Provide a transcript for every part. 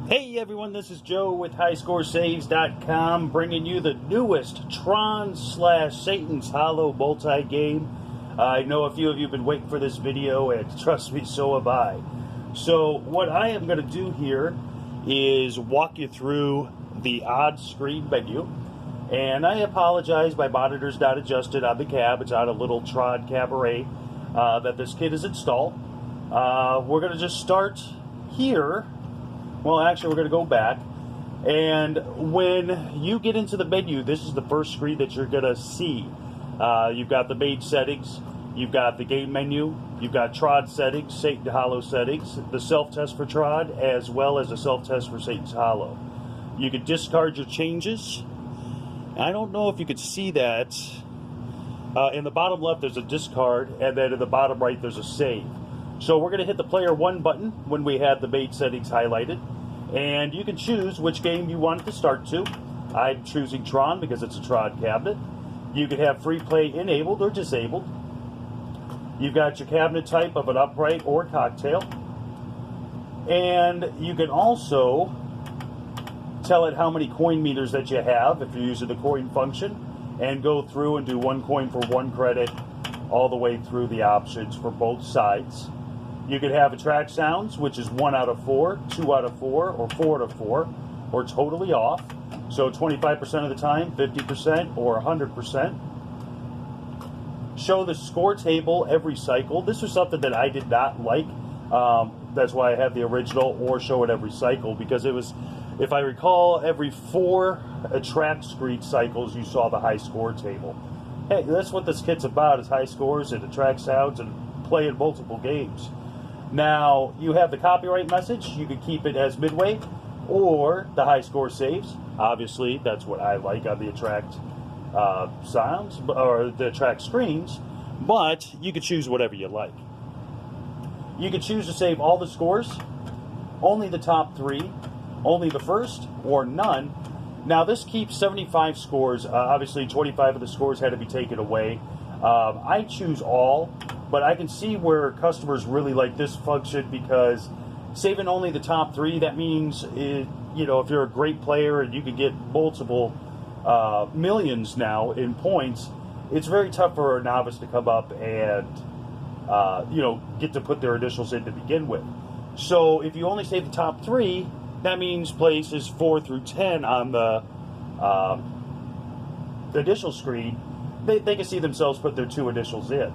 Hey everyone, this is Joe with Highscoresaves.com bringing you the newest Tron/Satan's Hollow multi-game. I know a few of you have been waiting for this video, and trust me, so have I. So what I am going to do here is walk you through the odd screen menu. And I apologize, my monitor's not adjusted on the cab. It's on a little Tron Cabaret that this kit is installed. We're going to just start here. Well, actually, we're going to go back, and when you get into the menu, this is the first screen that you're going to see. You've got the main settings, you've got the game menu, you've got Tron settings, Satan Hollow settings, the self-test for Tron, as well as a self-test for Satan's Hollow. You can discard your changes. I don't know if you could see that. In the bottom left, there's a discard, and then in the bottom right, there's a save. So we're going to hit the player 1 button when we have the main settings highlighted, and you can choose which game you want it to start to. I'm choosing Tron because it's a Tron cabinet. You can have free play enabled or disabled. You've got your cabinet type of an upright or cocktail, and you can also tell it how many coin meters that you have if you're using the coin function, and go through and do 1 coin for 1 credit all the way through the options for both sides. You could have attract sounds, which is 1 out of 4, 2 out of 4, or 4 out of 4, or totally off. So 25% of the time, 50%, or 100%. Show the score table every cycle. This was something that I did not like. That's why I have the original, or show it every cycle, because it was, if I recall, every 4 attract screen cycles you saw the high score table. Hey, that's what this kit's about, is high scores and attract sounds and playing multiple games. Now, you have the copyright message. You can keep it as midway or the high score saves. Obviously, that's what I like on the attract sounds or the attract screens, but you can choose whatever you like. You can choose to save all the scores, only the top 3, only the first, or none. Now, this keeps 75 scores. Obviously, 25 of the scores had to be taken away. I choose all, but I can see where customers really like this function, because saving only the top 3, that means, if you're a great player and you can get multiple millions now in points, it's very tough for a novice to come up and, get to put their initials in to begin with. So if you only save the top 3, that means places 4 through 10 on the initial screen, they can see themselves put their 2 initials in.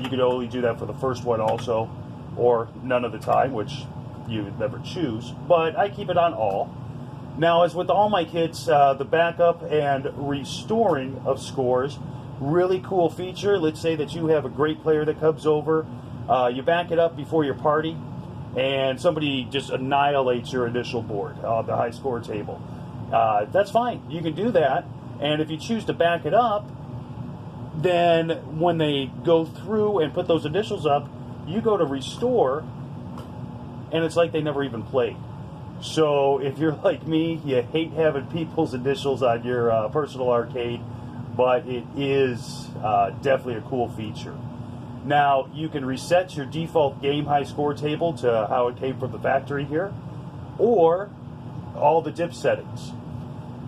You can only do that for the first one also, or none of the time, which you would never choose, but I keep it on all. Now, as with all my kits, the backup and restoring of scores, really cool feature. Let's say that you have a great player that comes over, you back it up before your party, and somebody just annihilates your initial board on the high score table. That's fine. You can do that, and if you choose to back it up, then when they go through and put those initials up, you go to restore, and it's like they never even played. So if you're like me, you hate having people's initials on your personal arcade, but it is definitely a cool feature. Now, you can reset your default game high score table to how it came from the factory here, or all the dip settings.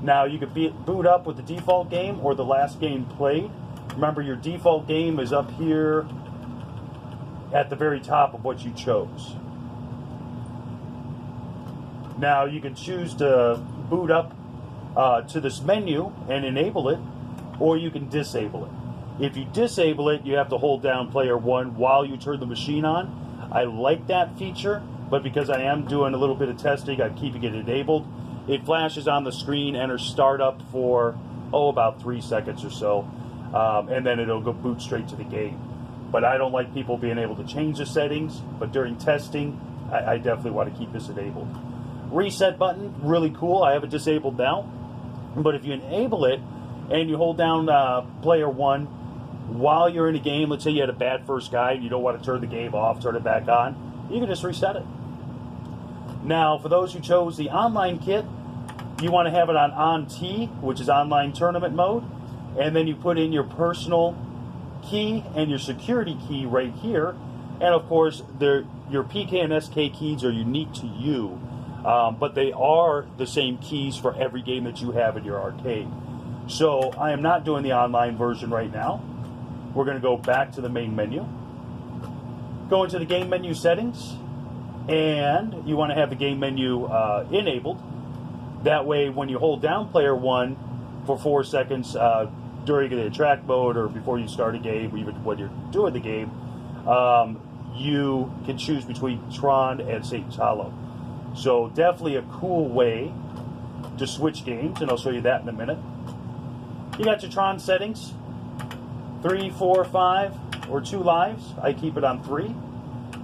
Now, you can boot up with the default game or the last game played. Remember, your default game is up here at the very top of what you chose. Now, you can choose to boot up to this menu and enable it, or you can disable it. If you disable it, you have to hold down player 1 while you turn the machine on. I like that feature, but because I am doing a little bit of testing, I'm keeping it enabled. It flashes on the screen, enter startup for, about 3 seconds or so, and then it'll go boot straight to the game. But I don't like people being able to change the settings, but during testing, I definitely want to keep this enabled. Reset button, really cool. I have it disabled now, but if you enable it and you hold down player 1 while you're in a game, let's say you had a bad first guy and you don't want to turn the game off, turn it back on, you can just reset it. Now, for those who chose the online kit, you want to have it on T, which is online tournament mode, and then you put in your personal key and your security key right here, and of course your PK and SK keys are unique to you. but they are the same keys for every game that you have in your arcade. So I am not doing the online version right now. We're going to go back to the main menu, go into the game menu settings, and you want to have the game menu enabled. That way, when you hold down player 1 for 4 seconds during the attract mode or before you start a game, or even when you're doing the game, you can choose between Tron and Satan's Hollow. So definitely a cool way to switch games, and I'll show you that in a minute. You got your Tron settings, 3, 4, 5, or 2 lives. I keep it on 3.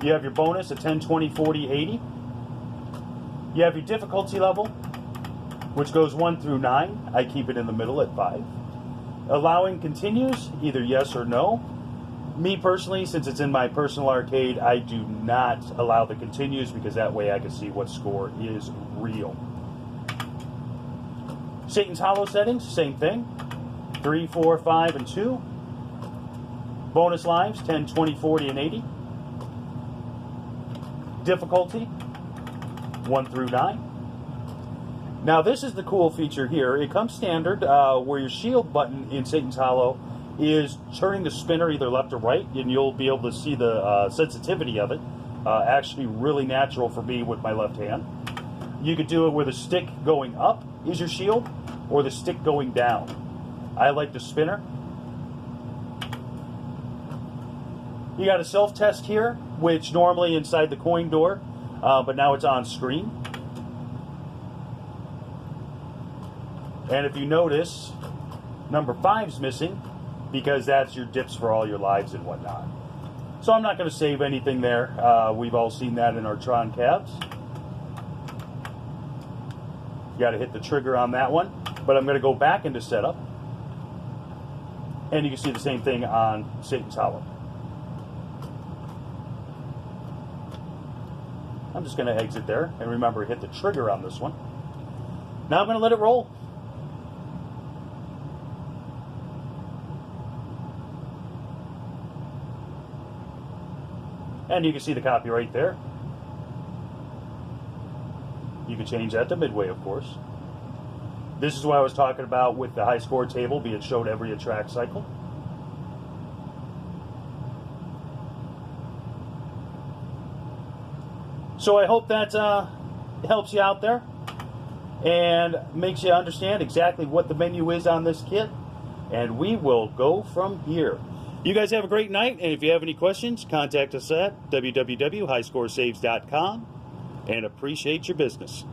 You have your bonus at 10, 20, 40, 80. You have your difficulty level, which goes 1 through 9. I keep it in the middle at 5. Allowing continues, either yes or no. Me personally, since it's in my personal arcade, I do not allow the continues because that way I can see what score is real. Satan's Hollow settings, same thing. 3, 4, 5, and 2. Bonus lives, 10, 20, 40, and 80. Difficulty, 1 through 9. Now this is the cool feature here. It comes standard where your shield button in Satan's Hollow is turning the spinner either left or right, and you'll be able to see the sensitivity of it. Actually really natural for me with my left hand. You could do it where the stick going up is your shield, or the stick going down. I like the spinner. You got a self-test here, which normally inside the coin door, but now it's on screen. And if you notice, number 5's missing because that's your dips for all your lives and whatnot. So I'm not going to save anything there. We've all seen that in our Tron cabs. You got to hit the trigger on that one. But I'm going to go back into setup. And you can see the same thing on Satan's Hollow. I'm just going to exit there. And remember, hit the trigger on this one. Now I'm going to let it roll. And you can see the copyright there. You can change that to midway, of course. This is what I was talking about with the high score table being showed every attract cycle. So I hope that helps you out there and makes you understand exactly what the menu is on this kit. And we will go from here. You guys have a great night, and if you have any questions, contact us at www.highscoresaves.com, and appreciate your business.